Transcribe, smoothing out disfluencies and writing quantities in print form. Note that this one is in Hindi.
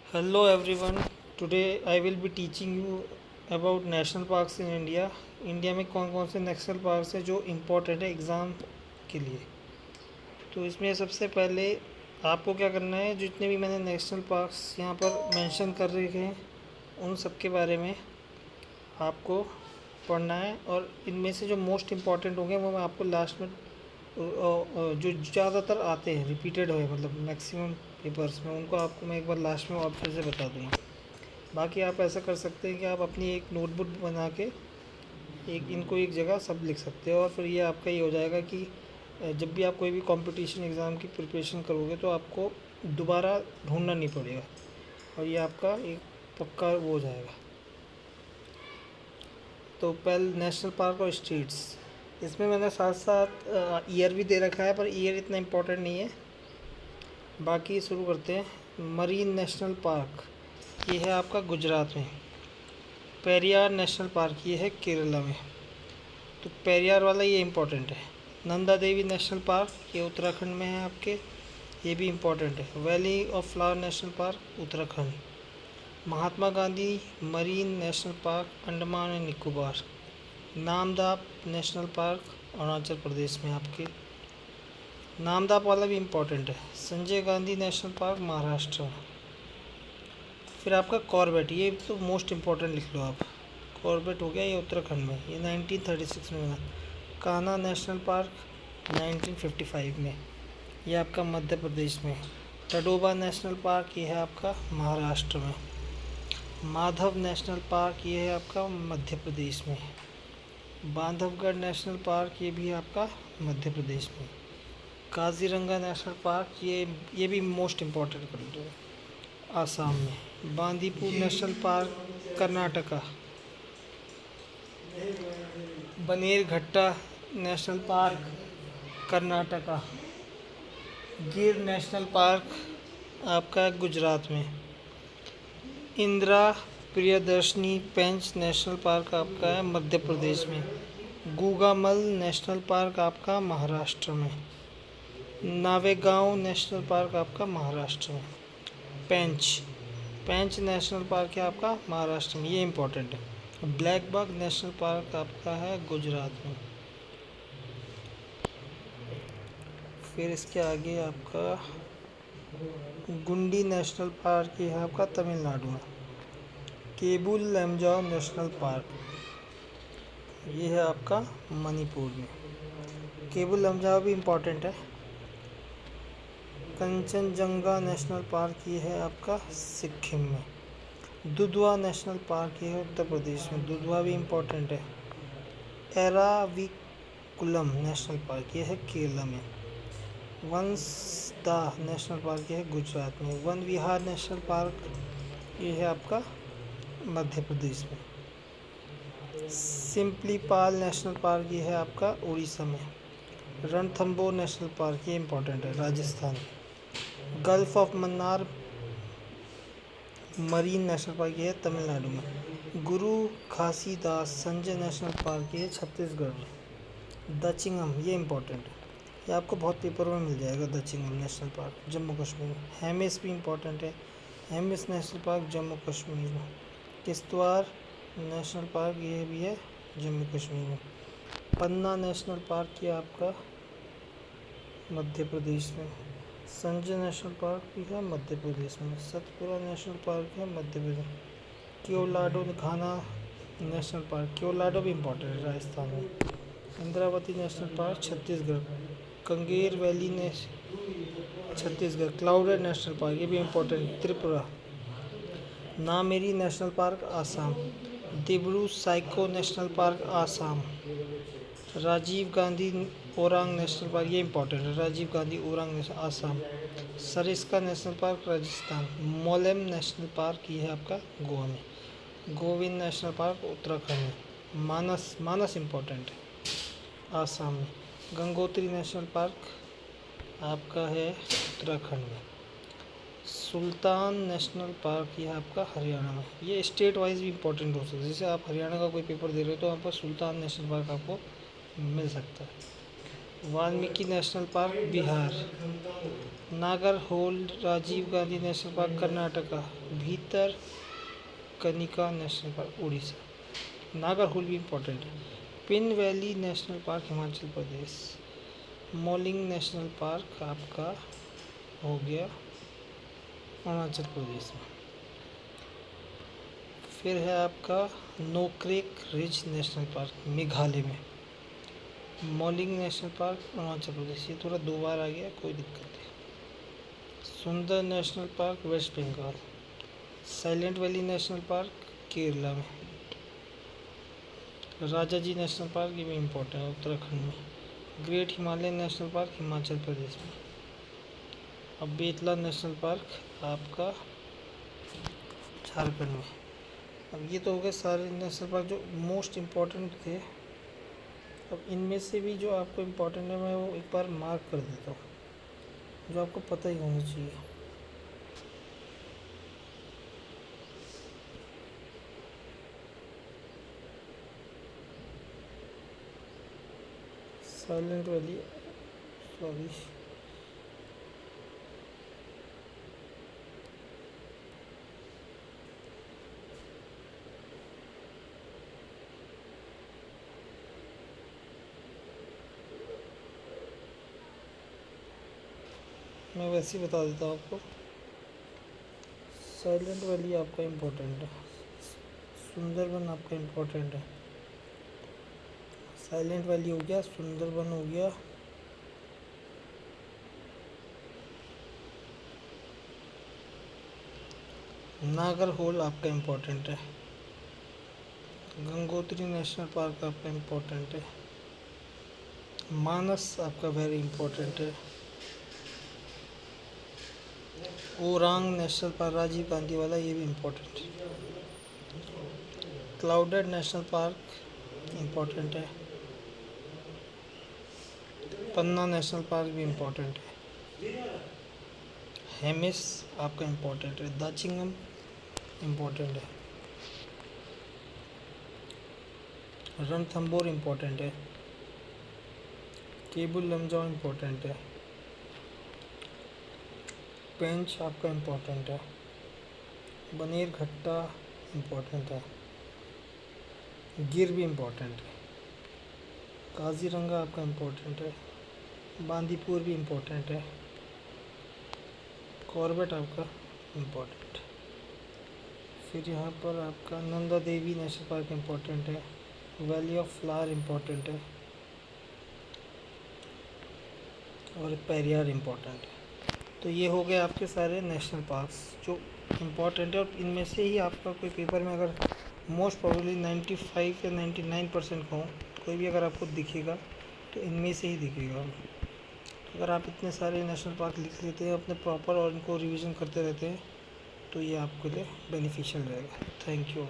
Hello everyone. Today I will be teaching you about national parks in India. India में कौन कौन से नेशनल पार्क्स हैं जो इम्पोर्टेंट है एग्ज़ाम के लिए। तो इसमें सबसे पहले आपको क्या करना है, जितने भी मैंने नेशनल पार्क्स यहाँ पर मेंशन कर रखे हैं उन सब के बारे में आपको पढ़ना है, और इनमें से जो मोस्ट इम्पॉर्टेंट होंगे वो मैं आपको लास्ट में जो ज़्यादातर आते हैं रिपीटेड हुए मतलब मैक्सिमम पेपर्स में, उनको आपको मैं एक बार लास्ट में ऑप्शन से बता दूँगा। बाकी आप ऐसा कर सकते हैं कि आप अपनी एक नोटबुक बना के एक इनको एक जगह सब लिख सकते हो, और फिर ये आपका ये हो जाएगा कि जब भी आप कोई भी कंपटीशन एग्ज़ाम की प्रिपरेशन करोगे तो आपको दोबारा ढूंढना नहीं पड़ेगा, और ये आपका एक पक्का वो हो जाएगा। तो पहले नेशनल पार्क और स्टेट्स, इसमें मैंने साथ साथ ईयर भी दे रखा है, पर ईयर इतना इम्पोर्टेंट नहीं है। बाकी शुरू करते हैं। मरीन नेशनल पार्क ये है आपका गुजरात में। पेरियार नेशनल पार्क ये है केरला में। तो पेरियार वाला ये इम्पोर्टेंट है। नंदा देवी नेशनल पार्क ये उत्तराखंड में है आपके, ये भी इम्पोर्टेंट है। Valley of flower national park Uttarakhand. Mahatma Gandhi marine national park Andaman and Nicobar. Namdapha national park Arunachal Pradesh में आपके। नामदाप वाला भी इम्पोर्टेंट है। संजय गांधी नेशनल पार्क महाराष्ट्र में। फिर आपका कॉर्बेट, ये तो मोस्ट इम्पोर्टेंट लिख लो आप। कॉर्बेट हो गया, ये उत्तराखंड में, ये 1936 में बना। कान्हा नेशनल पार्क 1955 में, ये आपका मध्य प्रदेश में। टडोबा नेशनल पार्क ये है आपका महाराष्ट्र में। माधव नेशनल पार्क ये है आपका मध्य प्रदेश में। बांधवगढ़ नेशनल पार्क ये भी आपका मध्य प्रदेश में। काजीरंगा नेशनल पार्क ये भी मोस्ट इम्पोर्टेंट कर दो, आसाम में। Bandipur national park Karnataka. Bannerghatta national park Karnataka. गिर नेशनल पार्क आपका गुजरात में। इंदिरा प्रियदर्शनी पेंच नेशनल पार्क आपका है मध्य प्रदेश में। गूगामल नेशनल पार्क आपका महाराष्ट्र में। नावेगांव नेशनल पार्क आपका महाराष्ट्र में। पेंच पेंच नेशनल पार्क है आपका महाराष्ट्र में, ये इम्पोर्टेंट है। ब्लैक बक नेशनल पार्क आपका है गुजरात में। फिर इसके आगे आपका गुंडी नेशनल पार्क ये है आपका तमिलनाडु में। केबुल लमजाओ नेशनल पार्क ये है आपका मणिपुर में। केबुल लमजाओ भी इम्पोर्टेंट है। कंचनजंगा नेशनल पार्क ये है आपका सिक्किम में। दुधवा नेशनल पार्क ये है उत्तर प्रदेश में, दुधवा भी इम्पोर्टेंट है। एराविकुलम नेशनल पार्क ये है केरला में। वंसदा नेशनल पार्क ये है गुजरात में। वन विहार नेशनल पार्क ये है आपका मध्य प्रदेश में। सिम्पलीपाल नेशनल पार्क ये है आपका उड़ीसा में। रणथंबोर नेशनल पार्क ये इम्पोर्टेंट है राजस्थान में। Gulf of Mannar marine national park ये है तमिलनाडु में। गुरु घासीदास संजय नेशनल पार्क ये है छत्तीसगढ़ में। दचिंगम ये इम्पोर्टेंट है, ये आपको बहुत पेपर में मिल जाएगा। दचिंगम नेशनल पार्क जम्मू कश्मीर में। हेमिस भी इम्पोर्टेंट है, हेमिस नेशनल पार्क जम्मू कश्मीर में। किश्तवाड़ नेशनल पार्क ये भी है जम्मू कश्मीर में। पन्ना नेशनल पार्क ये आपका मध्य प्रदेश में। संजय नेशनल पार्क भी है मध्य प्रदेश में। सतपुरा नेशनल पार्क है मध्य प्रदेश। क्योलाडो घाना नेशनल पार्क, क्योलाडो भी इम्पोर्टेंट है राजस्थान में। Indravati national park Chhattisgarh. Kanger valley Chhattisgarh. Clouded national park ये भी important Tripura. Nameri national park Assam. Dibru Saikhowa national park Assam. Rajiv Gandhi Orang national park ये इम्पोर्टेंट है, Rajiv Gandhi Orang national Assam. Sariska national park Rajasthan. Mollem national park ये है आपका गोवा में। गोविंद नेशनल पार्क उत्तराखंड में। मानस मानस इम्पोर्टेंट है आसाम में। गंगोत्री नेशनल पार्क आपका है उत्तराखंड में। सुल्तान नेशनल पार्क ये है आपका हरियाणा में। ये स्टेट वाइज भी इम्पोर्टेंट हो सकता है, जैसे आप हरियाणा का कोई पेपर दे रहे हो तो वहाँ पर सुल्तान नेशनल पार्क आपको मिल सकता है। Valmiki national park Bihar, Nagarhole Rajiv Gandhi national park Karnataka, Bhitarkanika national park Orissa. Nagarhole भी इम्पोर्टेंट है। Pin valley national park Himachal Pradesh. Mouling national park आपका हो गया अरुणाचल प्रदेश में। फिर है आपका Nokrek ridge national park Meghalaya में। मोलिंग नेशनल पार्क अरुणाचल प्रदेश, ये थोड़ा 2 बार आ गया, कोई दिक्कत नहीं। Sundar national park west Bengal. Silent valley national park Kerala में। राजाजी नेशनल पार्क ये भी इम्पोर्टेंट है उत्तराखंड में। Great Himalayan national park Himachal Pradesh में। अब बेतला नेशनल पार्क आपका झारखंड में। अब ये तो हो गए सारे नेशनल पार्क जो मोस्ट इम्पोर्टेंट थे। अब इनमें से भी जो आपको इम्पोर्टेंट है मैं वो एक बार मार्क कर देता हूँ, जो आपको पता ही होना चाहिए। साइलेंट वैली, सॉरी, मैं वैसे ही बता देता हूँ आपको। साइलेंट वैली आपका इम्पोर्टेंट है, सुंदरबन आपका इम्पोर्टेंट है। साइलेंट वैली हो गया, सुंदरबन हो गया, नागरहोल आपका इम्पोर्टेंट है, गंगोत्री नेशनल पार्क आपका इम्पोर्टेंट है, मानस आपका वेरी इम्पोर्टेंट है, ओरांग नेशनल पार्क राजीव गांधी वाला ये भी इम्पोर्टेंट है, क्लाउडेड नेशनल पार्क इम्पोर्टेंट है, पन्ना नेशनल पार्क भी इम्पोर्टेंट है, हेमिस आपका इम्पोर्टेंट है, दाचिंगम इम्पोर्टेंट है, रणथंबोर इम्पोर्टेंट है, केबुल लमजाओ इम्पोर्टेंट है, पेंच आपका इम्पोर्टेंट है, बनेर घट्टा इम्पोर्टेंट है, गिर भी इम्पोर्टेंट है, काजीरंगा आपका इम्पोर्टेंट है, बांदीपुर भी इम्पोर्टेंट है, कॉर्बेट आपका इम्पोर्टेंट। फिर यहाँ पर आपका Nanda Devi national park important है, वैली ऑफ फ्लावर इम्पोर्टेंट है और पेरियार इम्पोर्टेंट है। तो ये हो गए आपके सारे नेशनल पार्क्स जो इम्पोर्टेंट है। और इनमें से ही आपका कोई पेपर में अगर मोस्ट प्रोबेबली 95 या 99% कहूँ, कोई भी अगर आपको दिखेगा तो इनमें से ही दिखेगा। अगर आप इतने सारे नेशनल पार्क लिख लेते हैं अपने प्रॉपर और इनको रिवीजन करते रहते हैं तो ये आपके लिए बेनिफिशियल रहेगा। Thank you.